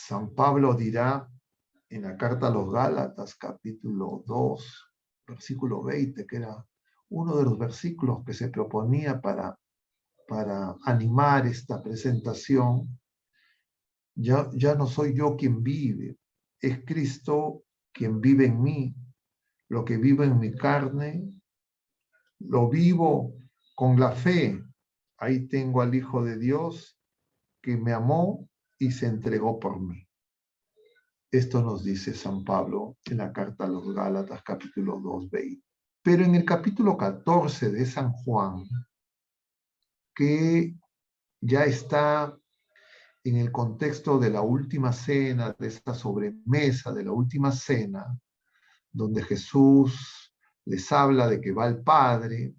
San Pablo dirá en la carta a los Gálatas, capítulo 2, versículo 20, que era uno de los versículos que se proponía para animar esta presentación. Ya no soy yo quien vive, es Cristo quien vive en mí. Lo que vivo en mi carne, lo vivo con la fe. Ahí tengo al Hijo de Dios que me amó y se entregó por mí. Esto nos dice San Pablo en la carta a los Gálatas, capítulo 2, 20. Pero en el capítulo 14 de San Juan, que ya está en el contexto de la última cena, de esta sobremesa de la última cena, donde Jesús les habla de que va al Padre,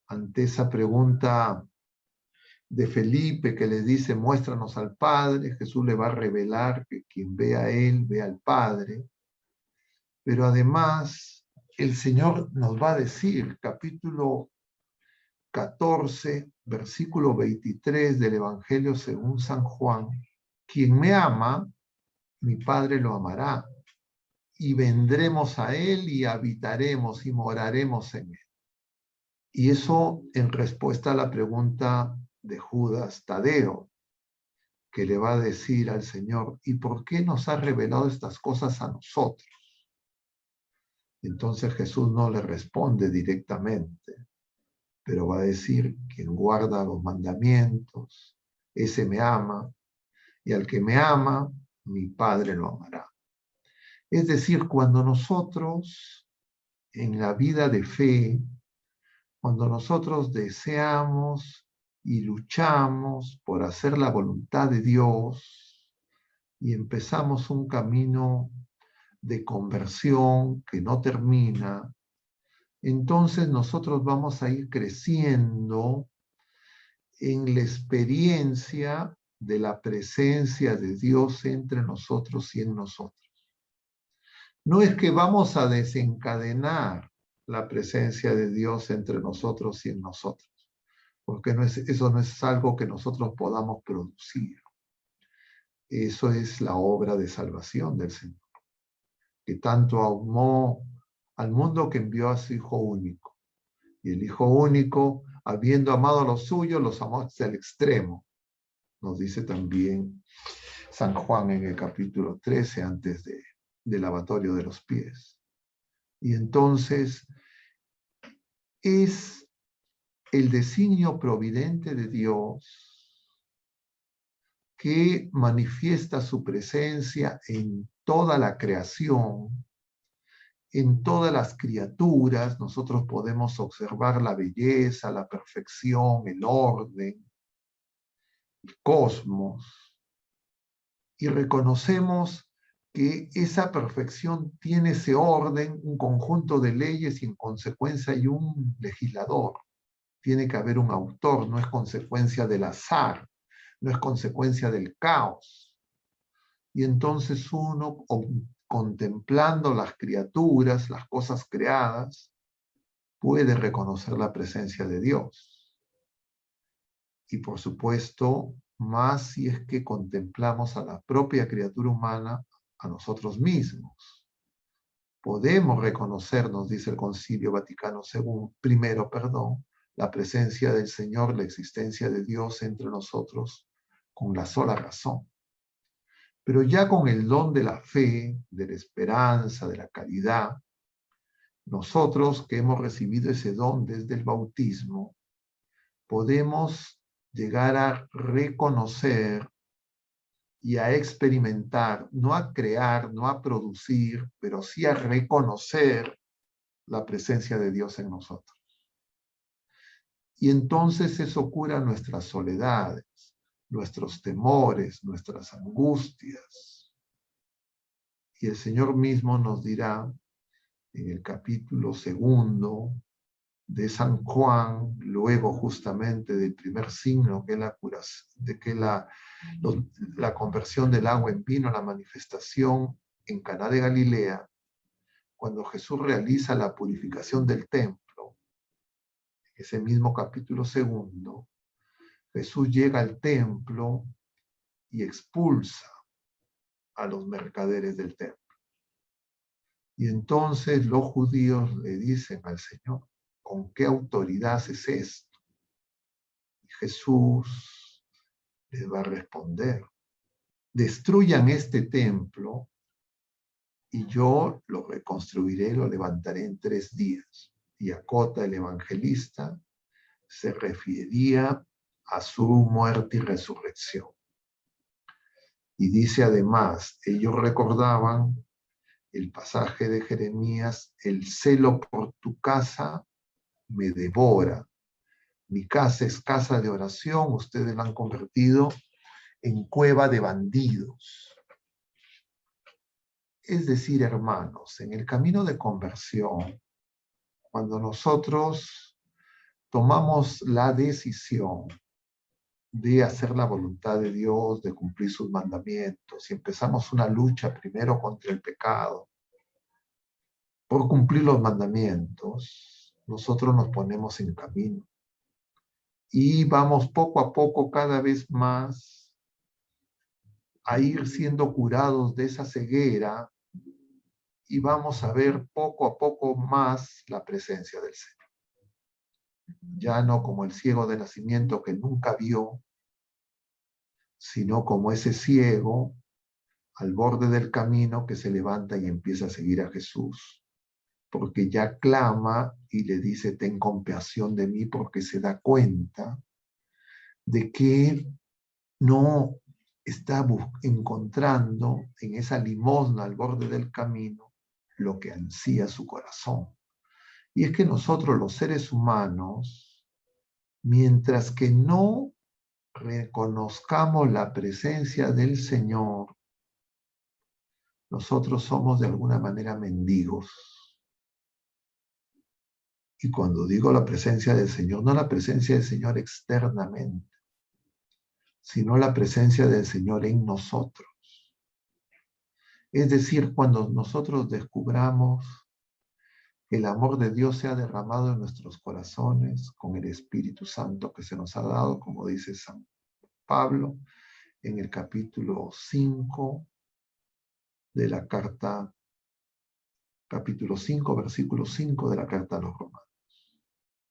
ante esa pregunta de Felipe que le dice, muéstranos al Padre, Jesús le va a revelar que quien ve a él, ve al Padre. Pero además, el Señor nos va a decir, capítulo 14, versículo 23 del Evangelio según San Juan, quien me ama, mi Padre lo amará, y vendremos a él y habitaremos y moraremos en él. Y eso en respuesta a la pregunta de Judas Tadeo, que le va a decir al Señor, ¿y por qué nos ha revelado estas cosas a nosotros? Entonces Jesús no le responde directamente, pero va a decir, quien guarda los mandamientos, ese me ama, y al que me ama, mi Padre lo amará. Es decir, cuando nosotros en la vida de fe, cuando nosotros deseamos y luchamos por hacer la voluntad de Dios y empezamos un camino de conversión que no termina, entonces nosotros vamos a ir creciendo en la experiencia de la presencia de Dios entre nosotros y en nosotros. No es que vamos a desencadenar la presencia de Dios entre nosotros y en nosotros, porque eso no es algo que nosotros podamos producir. Eso es la obra de salvación del Señor, que tanto amó al mundo que envió a su Hijo único. Y el Hijo único, habiendo amado a los suyos, los amó hasta el extremo. Nos dice también San Juan en el capítulo 13, antes del lavatorio de los pies. Y entonces es el designio providente de Dios que manifiesta su presencia en toda la creación, en todas las criaturas. Nosotros podemos observar la belleza, la perfección, el orden, el cosmos, y reconocemos que esa perfección tiene ese orden, un conjunto de leyes y en consecuencia hay un legislador. Tiene que haber un autor, no es consecuencia del azar, no es consecuencia del caos. Y entonces uno, contemplando las criaturas, las cosas creadas, puede reconocer la presencia de Dios. Y por supuesto, más si es que contemplamos a la propia criatura humana, a nosotros mismos. Podemos reconocer, nos dice el Concilio Vaticano primero, la presencia del Señor, la existencia de Dios entre nosotros, con la sola razón. Pero ya con el don de la fe, de la esperanza, de la caridad, nosotros que hemos recibido ese don desde el bautismo, podemos llegar a reconocer y a experimentar, no a crear, no a producir, pero sí a reconocer la presencia de Dios en nosotros. Y entonces eso cura nuestras soledades, nuestros temores, nuestras angustias. Y el Señor mismo nos dirá en el capítulo 2 de San Juan, luego justamente del primer signo, que es la curación, de que la conversión del agua en vino, la manifestación en Caná de Galilea, cuando Jesús realiza la purificación del templo, ese mismo capítulo 2, Jesús llega al templo y expulsa a los mercaderes del templo. Y entonces los judíos le dicen al Señor, ¿con qué autoridad haces esto? Y Jesús les va a responder, destruyan este templo y yo lo reconstruiré, lo levantaré en 3 días. Y acota el evangelista, se refería a su muerte y resurrección. Y dice además, ellos recordaban el pasaje de Jeremías, el celo por tu casa me devora. Mi casa es casa de oración, ustedes la han convertido en cueva de bandidos. Es decir, hermanos, en el camino de conversión, cuando nosotros tomamos la decisión de hacer la voluntad de Dios, de cumplir sus mandamientos, y empezamos una lucha primero contra el pecado, por cumplir los mandamientos, nosotros nos ponemos en camino y vamos poco a poco cada vez más a ir siendo curados de esa ceguera y vamos a ver poco a poco más la presencia del Señor. Ya no como el ciego de nacimiento que nunca vio, sino como ese ciego al borde del camino que se levanta y empieza a seguir a Jesús, porque ya clama y le dice, ten compasión de mí, porque se da cuenta de que no está encontrando en esa limosna al borde del camino lo que ansía su corazón. Y es que nosotros los seres humanos, mientras que no reconozcamos la presencia del Señor, nosotros somos de alguna manera mendigos. Y cuando digo la presencia del Señor, no la presencia del Señor externamente, sino la presencia del Señor en nosotros. Es decir, cuando nosotros descubramos que el amor de Dios se ha derramado en nuestros corazones con el Espíritu Santo que se nos ha dado, como dice San Pablo en el capítulo 5 de la carta, capítulo 5, versículo 5 de la carta a los Romanos.